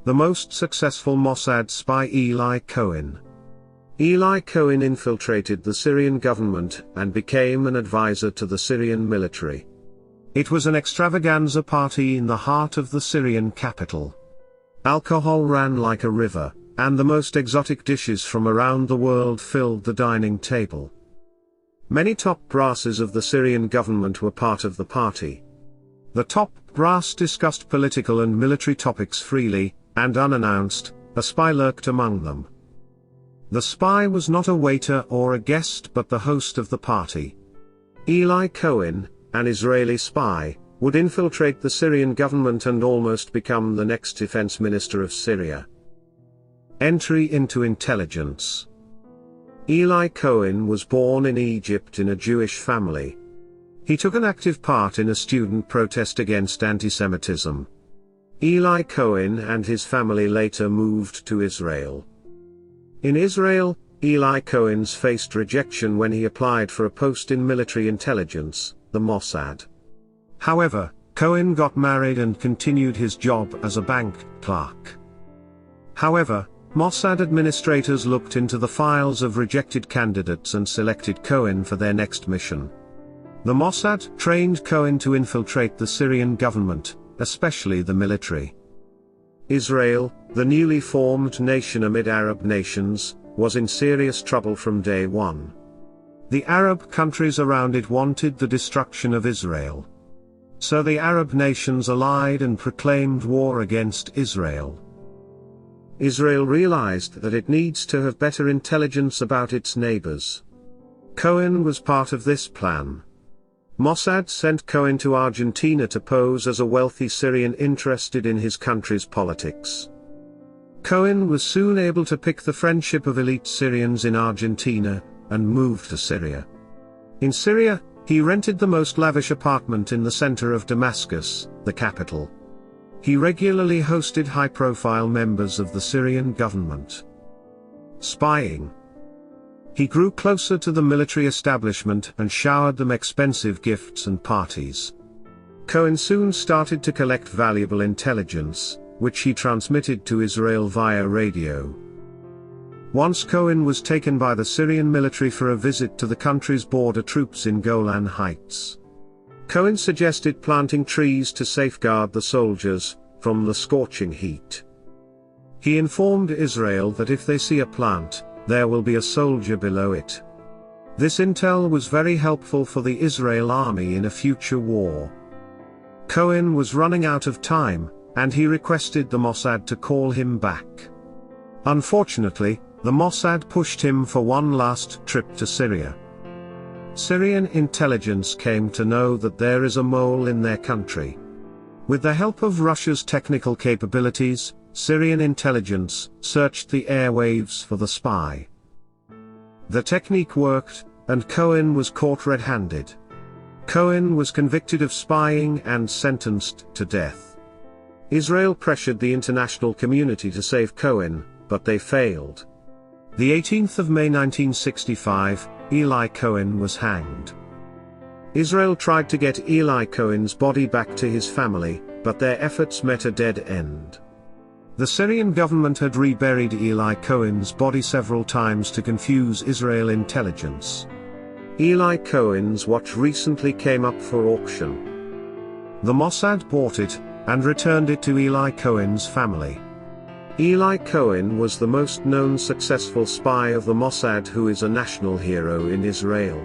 The most successful Mossad spy Eli Cohen. Eli Cohen infiltrated the Syrian government and became an advisor to the Syrian military. It was an extravaganza party in the heart of the Syrian capital. Alcohol ran like a river, and the most exotic dishes from around the world filled the dining table. Many top brasses of the Syrian government were part of the party. The top brass discussed political and military topics freely, and unannounced, a spy lurked among them. The spy was not a waiter or a guest but the host of the party. Eli Cohen, an Israeli spy, would infiltrate the Syrian government and almost become the next defense minister of Syria. Entry into intelligence. Eli Cohen was born in Egypt in a Jewish family. He took an active part in a student protest against anti-Semitism. Eli Cohen and his family later moved to Israel. In Israel, Eli Cohen faced rejection when he applied for a post in military intelligence, the Mossad. However, Cohen got married and continued his job as a bank clerk. However, Mossad administrators looked into the files of rejected candidates and selected Cohen for their next mission. The Mossad trained Cohen to infiltrate the Syrian government, especially the military. Israel, the newly formed nation amid Arab nations, was in serious trouble from day one. The Arab countries around it wanted the destruction of Israel. So the Arab nations allied and proclaimed war against Israel. Israel realized that it needs to have better intelligence about its neighbors. Cohen was part of this plan. Mossad sent Cohen to Argentina to pose as a wealthy Syrian interested in his country's politics. Cohen was soon able to pick the friendship of elite Syrians in Argentina, and moved to Syria. In Syria, he rented the most lavish apartment in the center of Damascus, the capital. He regularly hosted high-profile members of the Syrian government. Spying. He grew closer to the military establishment and showered them expensive gifts and parties. Cohen soon started to collect valuable intelligence, which he transmitted to Israel via radio. Once Cohen was taken by the Syrian military for a visit to the country's border troops in Golan Heights. Cohen suggested planting trees to safeguard the soldiers from the scorching heat. He informed Israel that if they see a plant, there will be a soldier below it. This intel was very helpful for the Israel army in a future war. Cohen was running out of time, and he requested the Mossad to call him back. Unfortunately, the Mossad pushed him for one last trip to Syria. Syrian intelligence came to know that there is a mole in their country. With the help of Russia's technical capabilities, Syrian intelligence searched the airwaves for the spy. The technique worked, and Cohen was caught red-handed. Cohen was convicted of spying and sentenced to death. Israel pressured the international community to save Cohen, but they failed. The 18th of May 1965, Eli Cohen was hanged. Israel tried to get Eli Cohen's body back to his family, but their efforts met a dead end. The Syrian government had reburied Eli Cohen's body several times to confuse Israel intelligence. Eli Cohen's watch recently came up for auction. The Mossad bought it, and returned it to Eli Cohen's family. Eli Cohen was the most known successful spy of the Mossad who is a national hero in Israel.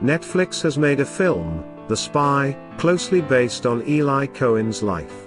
Netflix has made a film, The Spy, closely based on Eli Cohen's life.